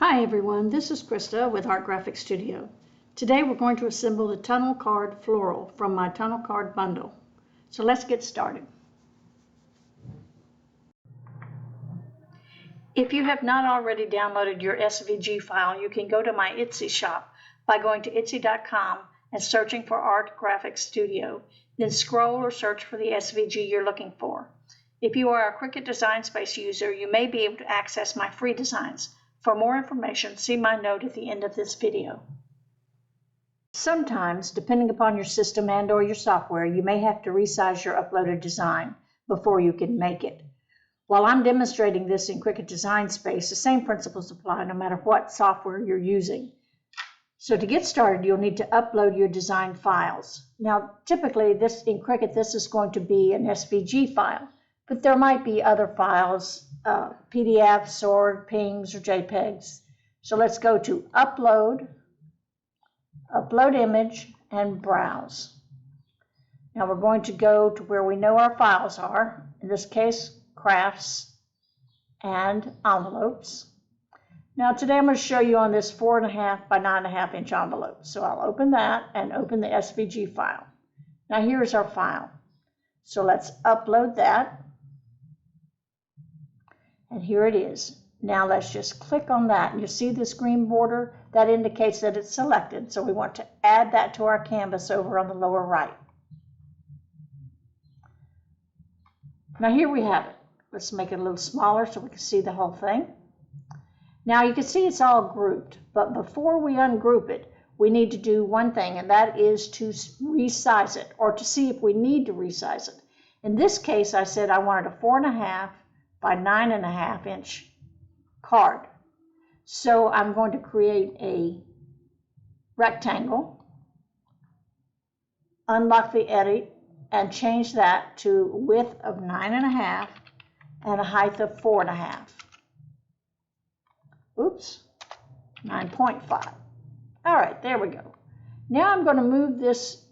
Hi everyone, this is Krista with Art Graphic Studio. Today we're going to assemble the tunnel card floral from my tunnel card bundle. So let's get started. If you have not already downloaded your SVG file, you can go to my Etsy shop by going to etsy.com and searching for Art Graphic Studio. Then scroll or search for the SVG you're looking for. If you are a Cricut Design Space user, you may be able to access my free designs. For more information, see my note at the end of this video. Sometimes, depending upon your system and/or your software, you may have to resize your uploaded design before you can make it. While I'm demonstrating this in Cricut Design Space, the same principles apply no matter what software you're using. So to get started, you'll need to upload your design files. Now, typically, in Cricut, this is going to be an SVG file, but there might be other files, PDFs or PNGs or JPEGs. So let's go to Upload, Upload Image, and Browse. Now we're going to go to where we know our files are, in this case, crafts and envelopes. Now today I'm going to show you on this 4.5 by 9.5 inch envelope. So I'll open that and open the SVG file. Now here's our file. So let's upload that. And here it is. Now let's just click on that. And you see this green border? That indicates that it's selected. So we want to add that to our canvas over on the lower right. Now here we have it. Let's make it a little smaller so we can see the whole thing. Now you can see it's all grouped, but before we ungroup it, we need to do one thing, and that is to resize it, or to see if we need to resize it. In this case, I said I wanted a 4.5 by 9.5 inch card. So I'm going to create a rectangle, unlock the edit, and change that to width of 9.5 and a height of 4.5. Oops, 9.5. All right, there we go. Now I'm going to move this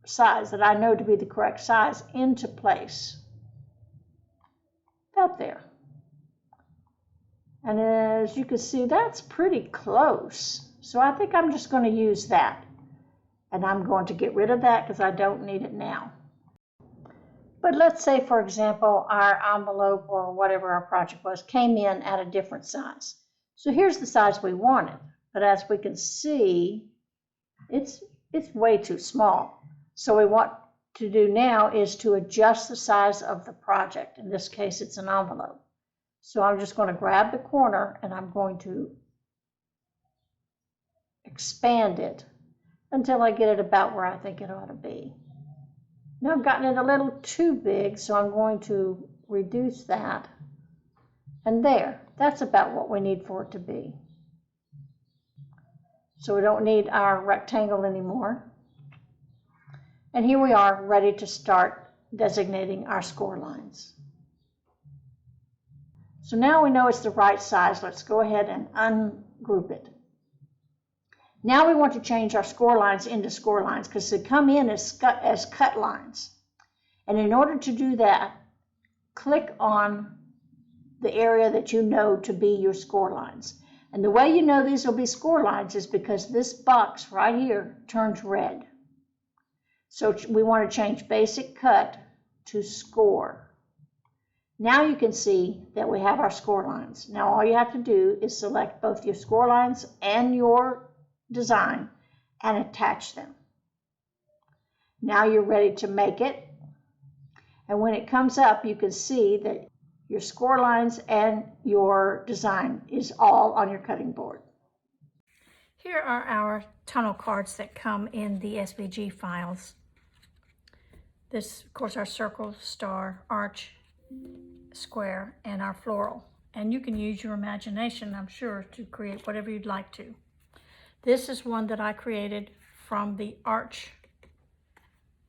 size that I know to be the correct size into place. About there. And as you can see, that's pretty close. So I think I'm just going to use that. And I'm going to get rid of that because I don't need it now. But let's say, for example, our envelope or whatever our project was came in at a different size. So here's the size we wanted. But as we can see, it's way too small. So what we want to do now is to adjust the size of the project. In this case, it's an envelope. So I'm just going to grab the corner and I'm going to expand it until I get it about where I think it ought to be. Now I've gotten it a little too big, so I'm going to reduce that. And there, that's about what we need for it to be. So we don't need our rectangle anymore. And here we are, ready to start designating our score lines. So now we know it's the right size. Let's go ahead and ungroup it. Now we want to change our score lines into score lines because they come in as cut lines. And in order to do that, click on the area that you know to be your score lines. And the way you know these will be score lines is because this box right here turns red. So we want to change basic cut to score. Now you can see that we have our score lines. Now all you have to do is select both your score lines and your design and attach them. Now you're ready to make it. And when it comes up, you can see that your score lines and your design is all on your cutting board. Here are our tunnel cards that come in the SVG files. This, of course, our circle, star, arch, square, and our floral. And you can use your imagination, I'm sure, to create whatever you'd like to. This is one that I created from the arch.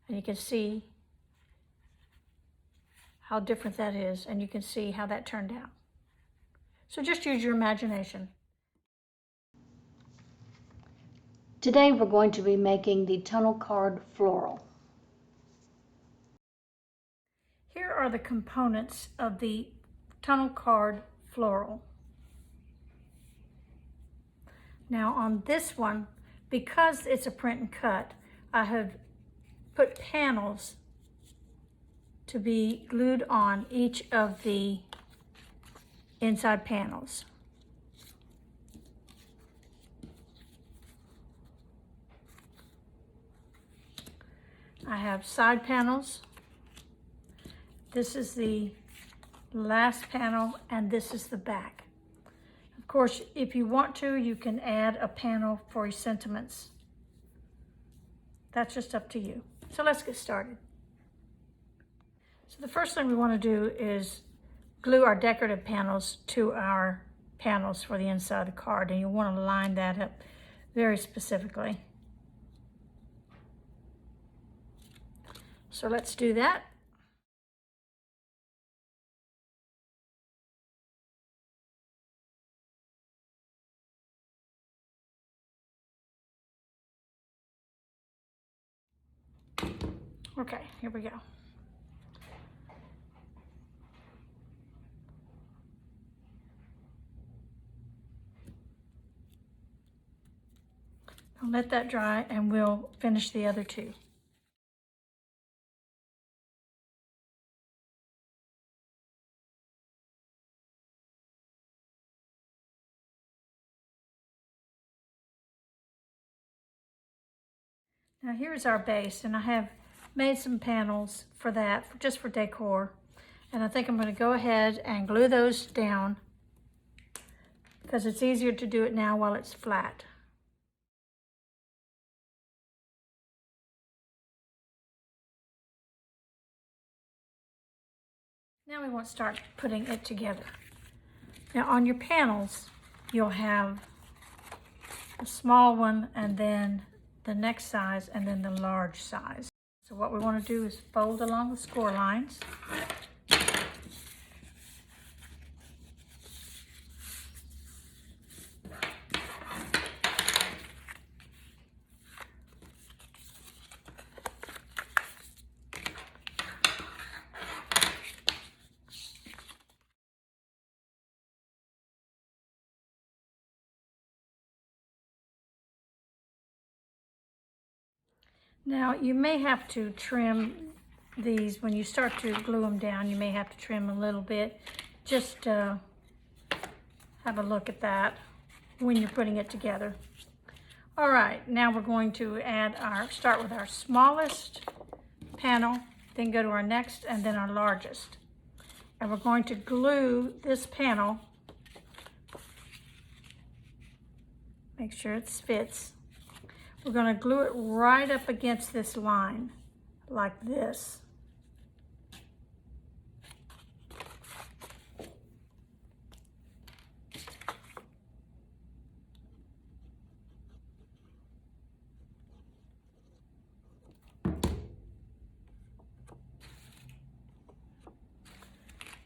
And you can see how different that is, and you can see how that turned out. So just use your imagination. Today we're going to be making the tunnel card floral. Here are the components of the tunnel card floral. Now on this one, because it's a print and cut, I have put panels to be glued on each of the inside panels. I have side panels. This is the last panel and this is the back. Of course, if you want to, you can add a panel for your sentiments. That's just up to you. So let's get started. So the first thing we want to do is glue our decorative panels to our panels for the inside of the card, and you want to line that up very specifically. So let's do that. Okay, here we go. I'll let that dry and we'll finish the other two. Now here's our base, and I have made some panels for that, just for decor. And I think I'm going to go ahead and glue those down because it's easier to do it now while it's flat. Now we want to start putting it together. Now on your panels, you'll have a small one and then the next size and then the large size. So what we want to do is fold along the score lines. Now you may have to trim these when you start to glue them down. You may have to trim a little bit. Just have a look at that when you're putting it together. All right, now we're going to start with our smallest panel, then go to our next and then our largest. And we're going to glue this panel, make sure it fits. We're going to glue it right up against this line, like this.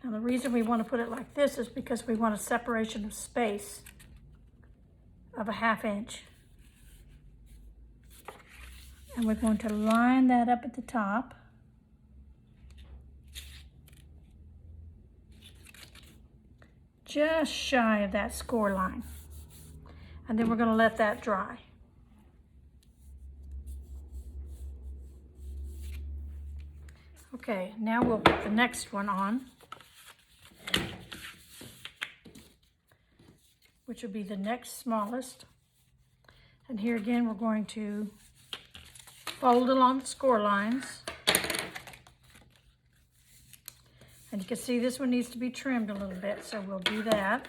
Now the reason we want to put it like this is because we want a separation of space of a ½ inch. And we're going to line that up at the top. Just shy of that score line. And then we're going to let that dry. Okay, now we'll put the next one on, which will be the next smallest. And here again, we're going to fold along the score lines. And you can see this one needs to be trimmed a little bit, so we'll do that.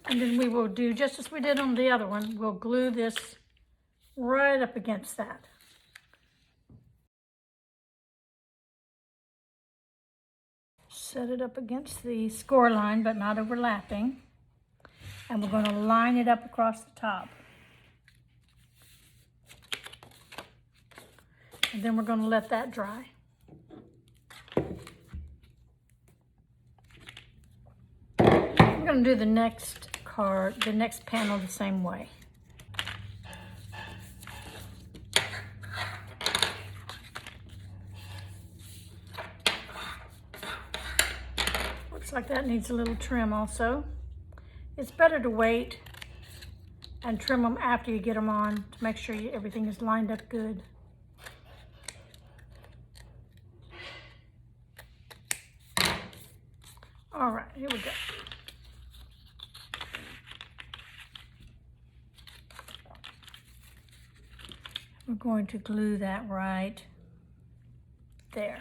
And then we will do just as we did on the other one. We'll glue this right up against that. Set it up against the score line, but not overlapping. And we're going to line it up across the top. And then we're going to let that dry. We're going to do the next card, the next panel the same way. Looks like that needs a little trim also. It's better to wait and trim them after you get them on to make sure everything is lined up good. All right, here we go. We're going to glue that right there.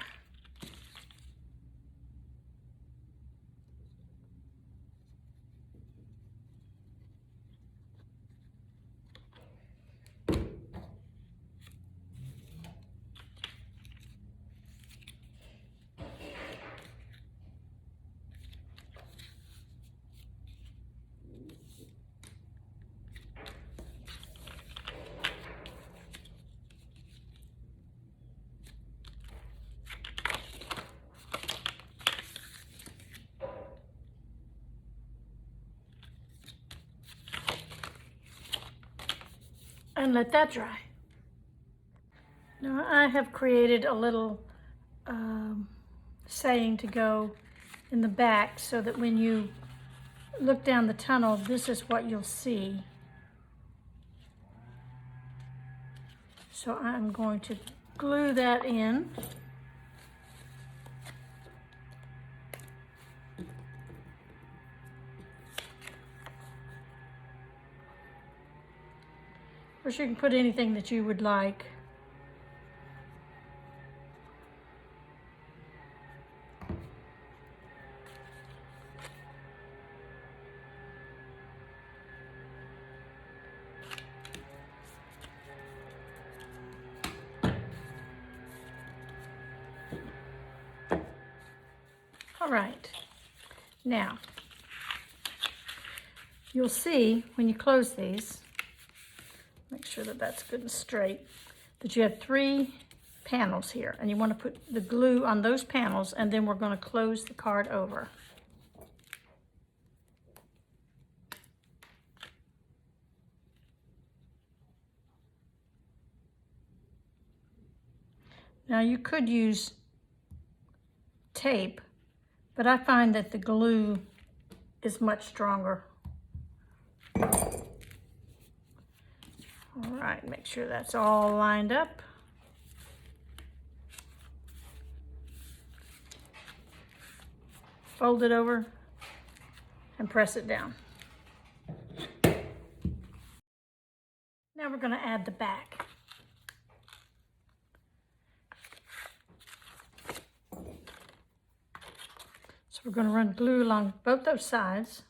And let that dry. Now I have created a little saying to go in the back so that when you look down the tunnel, this is what you'll see. So I'm going to glue that in. Of course, you can put anything that you would like. All right, now you'll see when you close these, make sure that that's good and straight, that you have 3 panels here, and you want to put the glue on those panels, and then we're going to close the card over. Now you could use tape, but I find that the glue is much stronger. All right, make sure that's all lined up. Fold it over and press it down. Now we're going to add the back. So we're going to run glue along both those sides.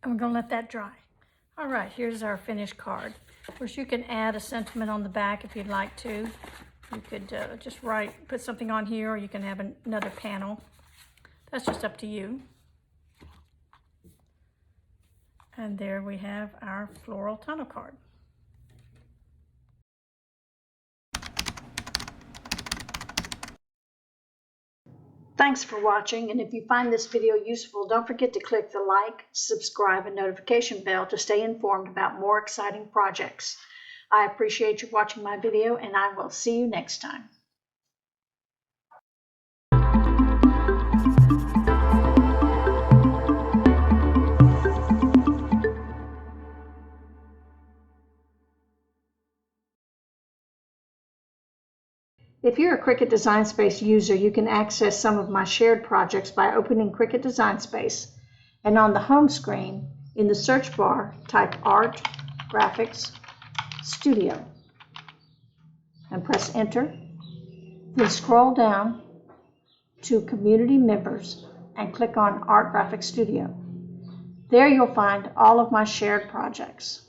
And we're going to let that dry. All right, here's our finished card. Of course, you can add a sentiment on the back if you'd like to. You could just put something on here, or you can have another panel. That's just up to you. And there we have our floral tunnel card. Thanks for watching, and if you find this video useful, don't forget to click the like, subscribe, and notification bell to stay informed about more exciting projects. I appreciate you watching my video, and I will see you next time. If you're a Cricut Design Space user, you can access some of my shared projects by opening Cricut Design Space, and on the home screen, in the search bar, type Art, Graphics, Studio, and press Enter. Then scroll down to Community Members and click on Art Graphic Studio. There you'll find all of my shared projects.